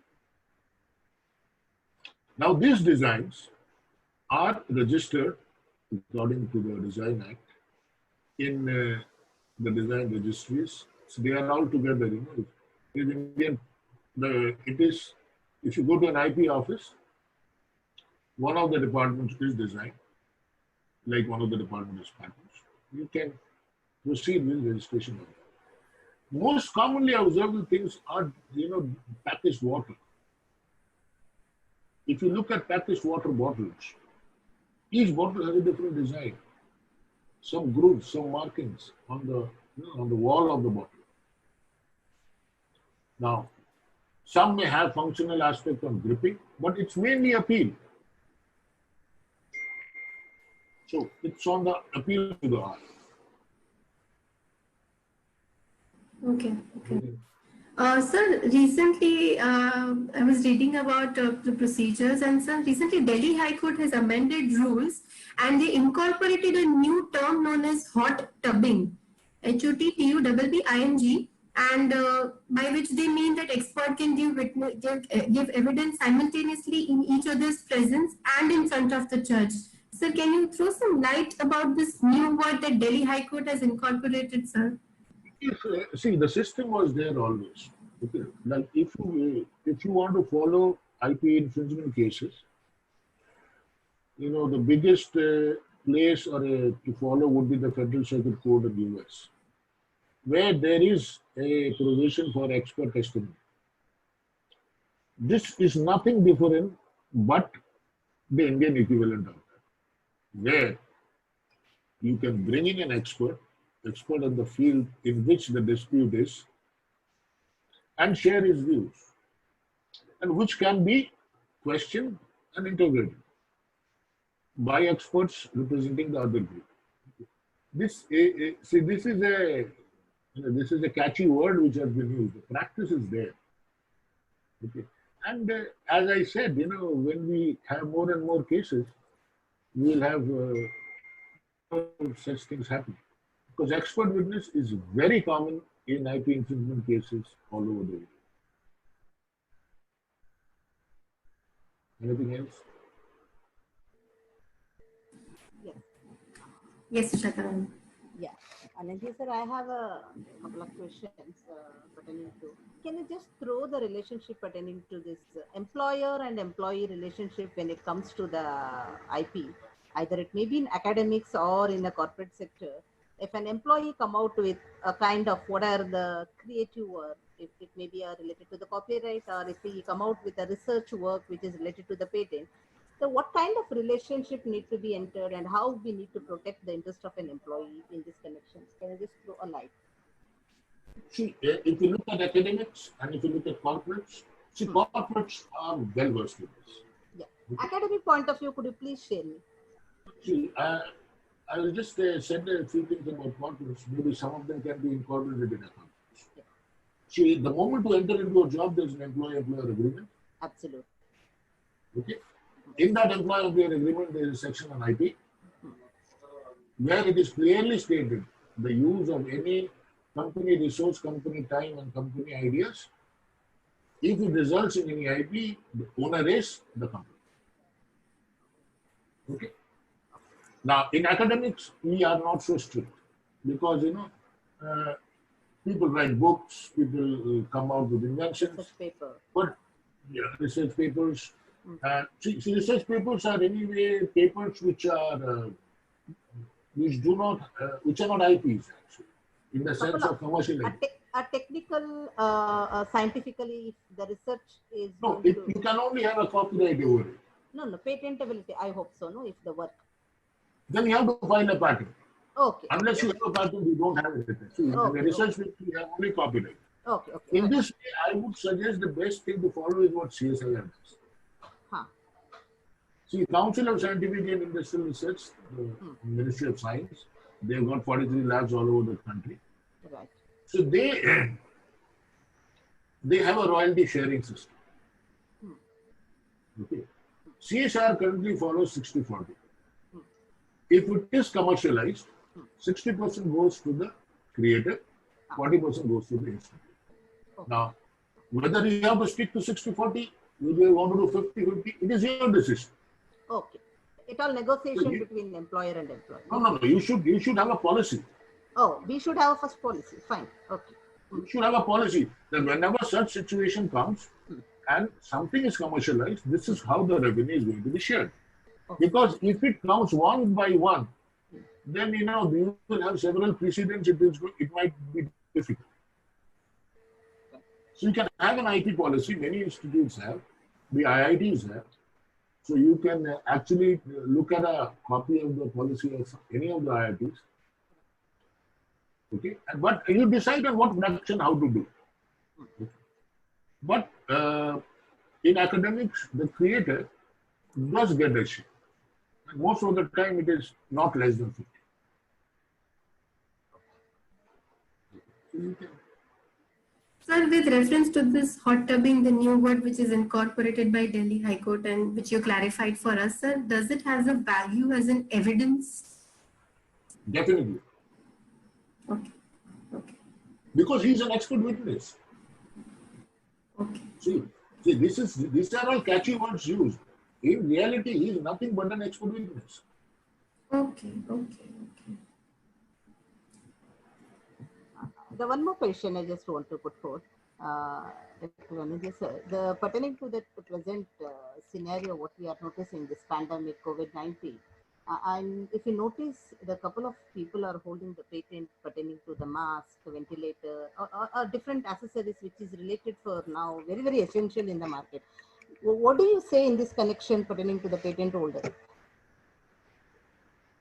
Now these designs are registered according to the Design Act in the design registries. So they are all together, it is, if you go to an IP office, one of the departments is design, like one of the departments is patents. You can proceed with registration of that. Most commonly observed things are, packaged water. If you look at packaged water bottles, each bottle has a different design. Some grooves, some markings on the wall of the bottle. Now, some may have functional aspect of gripping, but it's mainly appeal. So it's on the appeal to the eye. Okay. Sir, recently I was reading about the procedures, and sir, recently Delhi High Court has amended rules and they incorporated a new term known as hot tubbing, HOTTUBBING, and by which they mean that expert can give evidence simultaneously in each other's presence and in front of the judge. Sir, can you throw some light about this new word that Delhi High Court has incorporated, sir? See, the system was there always. Okay. Like if you want to follow IP infringement cases, the biggest place to follow would be the Federal Circuit Court of the US, where there is a provision for expert testimony. This is nothing different but the Indian equivalent of that, where you can bring in an expert in the field in which the dispute is, and share his views, and which can be questioned and interrogated by experts representing the other group. This is a catchy word which has been used. The practice is there. Okay. And as I said, when we have more and more cases, we will have such things happen. Because expert witness is very common in IP infringement cases all over the world. Anything else? Yes. Yes, Shataran. Yeah. Anindya sir, I have a couple of questions pertaining to Can you just throw the relationship pertaining to this employer and employee relationship when it comes to the IP? Either it may be in academics or in the corporate sector. If an employee come out with a kind of what are the creative work, if it may be related to the copyright, or if he come out with a research work which is related to the patent, so what kind of relationship need to be entered and how we need to protect the interest of an employee in this connection? Can you just throw a light? See, if you look at academics and if you look at corporates, see, corporates are well versed in this. Yeah. Academic point of view, could you please share me? See, I will just said a few things about corporates. Maybe some of them can be incorporated in accounts. Yeah. See, the moment you enter into a job, there's an employer-employer agreement. Absolutely. Okay. In that employer-employer agreement, there is a section on IP where it is clearly stated the use of any company resource, company time, and company ideas. If it results in any IP, the owner is the company. Okay. Now, in academics, we are not so strict because, people write books, people come out with inventions. Research paper. But yeah, research papers. See, research papers are anyway papers which are which are not IPs actually, in the sense of commercial IP. A technical, scientifically, if the research is No, you can only have a copyright over it. No, patentability. I hope so. No, if the work. Then you have to file a patent. Okay. Unless you have a patent, you don't have it written. So in the research paper, you have only copyright. Okay. In this way, I would suggest the best thing to follow is what CSIR does. See, Council of Scientific and Industrial Research, the Ministry of Science, they've got 43 labs all over the country. Right. So they have a royalty sharing system. Okay. CSIR currently follows 60-40. If it is commercialized, 60% goes to the creator, 40% goes to the institute. Now, whether you have to stick to 60-40, whether you want to do 50-50, it is your decision. Okay. It all negotiation between employer and employee. No. You should have a policy. Oh, we should have a first policy. Fine. Okay. You should have a policy that whenever such situation comes and something is commercialized, this is how the revenue is going to be shared. Okay. Because if it comes one by one, then you will have several precedents. It might be difficult. So you can have an IP policy. Many institutes have. The IITs have. So you can actually look at a copy of the policy of any of the IITs. Okay, but you decide on what production, how to do. Okay. But in academics, the creator does get a share. And most of the time, it is not less than 50. Sir, with reference to this hot tubbing, the new word which is incorporated by Delhi High Court and which you clarified for us, sir, does it have a value as an evidence? Definitely. Okay. Because he's an expert witness. Okay. See, these are all catchy words used. In reality, he is nothing but an expert witness. The one more question I just want to put forth, the pertaining to the present scenario, what we are noticing, this pandemic, COVID-19, and if you notice, the couple of people are holding the patent pertaining to the mask, ventilator, or different accessories which is related for now, very, very essential in the market. What do you say in this connection pertaining to the patent holder?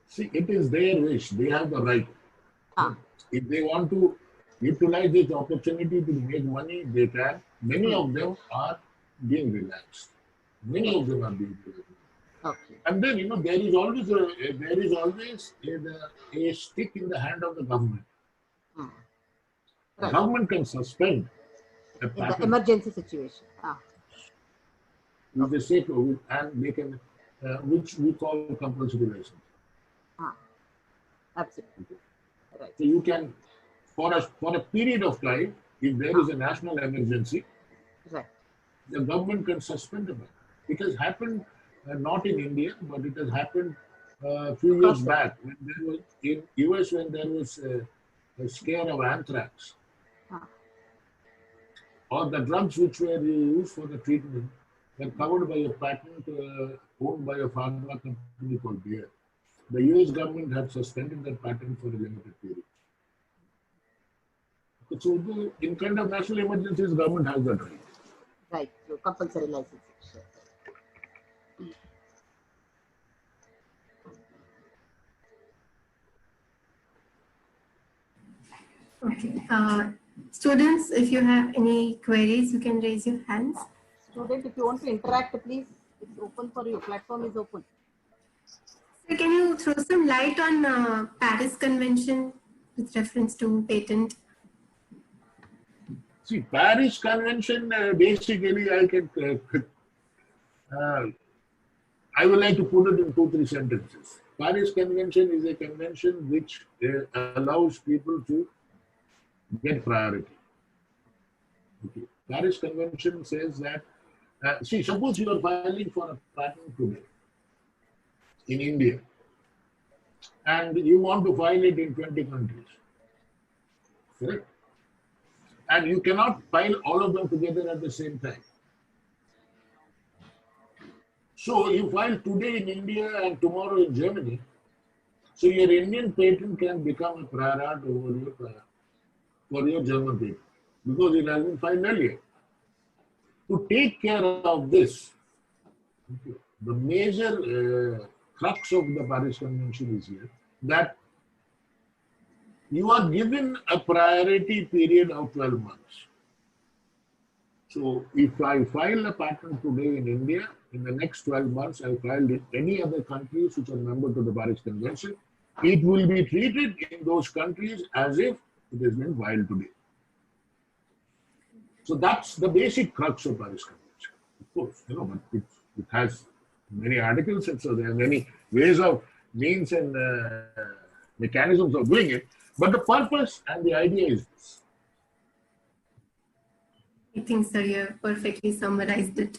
See, it is their wish. They have the right. If they want to utilize this opportunity to make money, they can. Many of them are being relaxed. Okay. And then, there is always a stick in the hand of the government. Right. The government can suspend a patent. In the emergency situation. With the sake of it, and they can, which we call compulsory license. Absolutely. Right. So you can, for a period of time, if there is a national emergency, right, the government can suspend the ban. It has happened not in India, but it has happened a few years back when there was in US when there was a scare of anthrax. or the drugs which were used for the treatment were covered by a patent owned by a pharma company called Bayer. The US government had suspended that patent for a limited period. So in kind of national emergencies, government has that right. Right, so compulsory licensing. Okay. Students, if you have any queries, you can raise your hands. Student, if you want to interact, please, it's open for you. Platform is open. So can you throw some light on Paris Convention with reference to patent? See, Paris Convention, basically, I would like to put it in 2-3 sentences. Paris Convention is a convention which allows people to get priority. Okay. Paris Convention says that, see, suppose you are filing for a patent today in India, and you want to file it in 20 countries, correct? And you cannot file all of them together at the same time. So you file today in India and tomorrow in Germany. So your Indian patent can become a prior art for your German patent because it has been filed earlier. To take care of this, the major crux of the Paris Convention is here that you are given a priority period of 12 months. So if I file a patent today in India, in the next 12 months, I filed in any other countries which are member to the Paris Convention, it will be treated in those countries as if it has been filed today. So that's the basic crux of Paris Convention. Of course, but it has many articles, and so there are many ways of means and mechanisms of doing it. But the purpose and the idea is this. I think, sir, you have perfectly summarized it.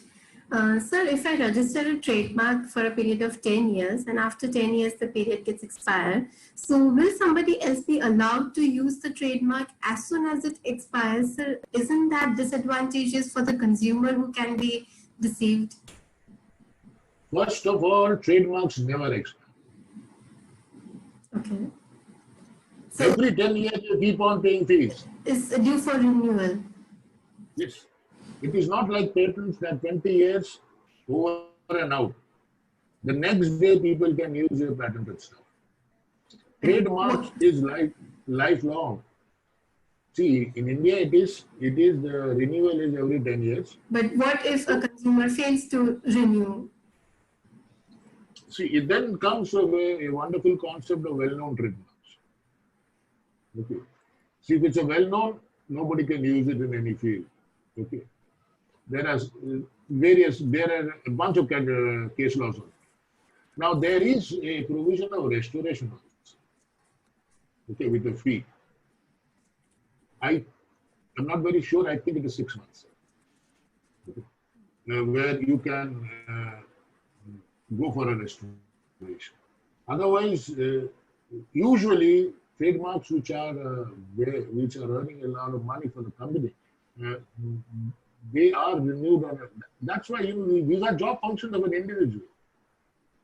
Sir, if I register a trademark for a period of 10 years and after 10 years the period gets expired, so will somebody else be allowed to use the trademark as soon as it expires? Sir, isn't that disadvantageous for the consumer who can be deceived? First of all, trademarks never expire. Okay. So every 10 years you keep on paying fees. It's due for renewal. Yes. It is not like patents that 20 years over and out. The next day people can use your patented stuff. Trademarks is lifelong. See, in India it is the renewal is every 10 years. But what if a consumer fails to renew? See, it then comes of a wonderful concept of well-known trademarks. Okay. See, if it's a well-known, nobody can use it in any field. Okay. There are a bunch of case laws on it. Now, there is a provision of restoration of this, okay, with a fee. I'm not very sure, I think it is 6 months. Okay. Where you can go for a restoration. Otherwise, usually trademarks which are earning a lot of money for the company, they are renewed. That's why these are job functions of an individual.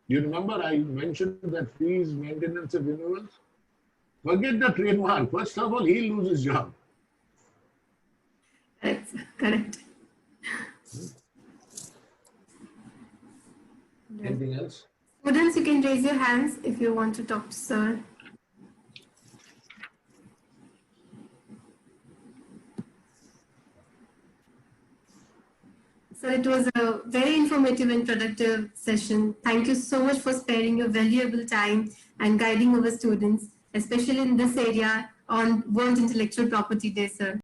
You remember I mentioned that fees, maintenance, and renewals. Forget the trademark. First of all, he loses his job. Correct. Anything else? Students, you can raise your hands if you want to talk to sir. So it was a very informative and productive session. Thank you so much for sparing your valuable time and guiding our students, especially in this area on World Intellectual Property Day, sir.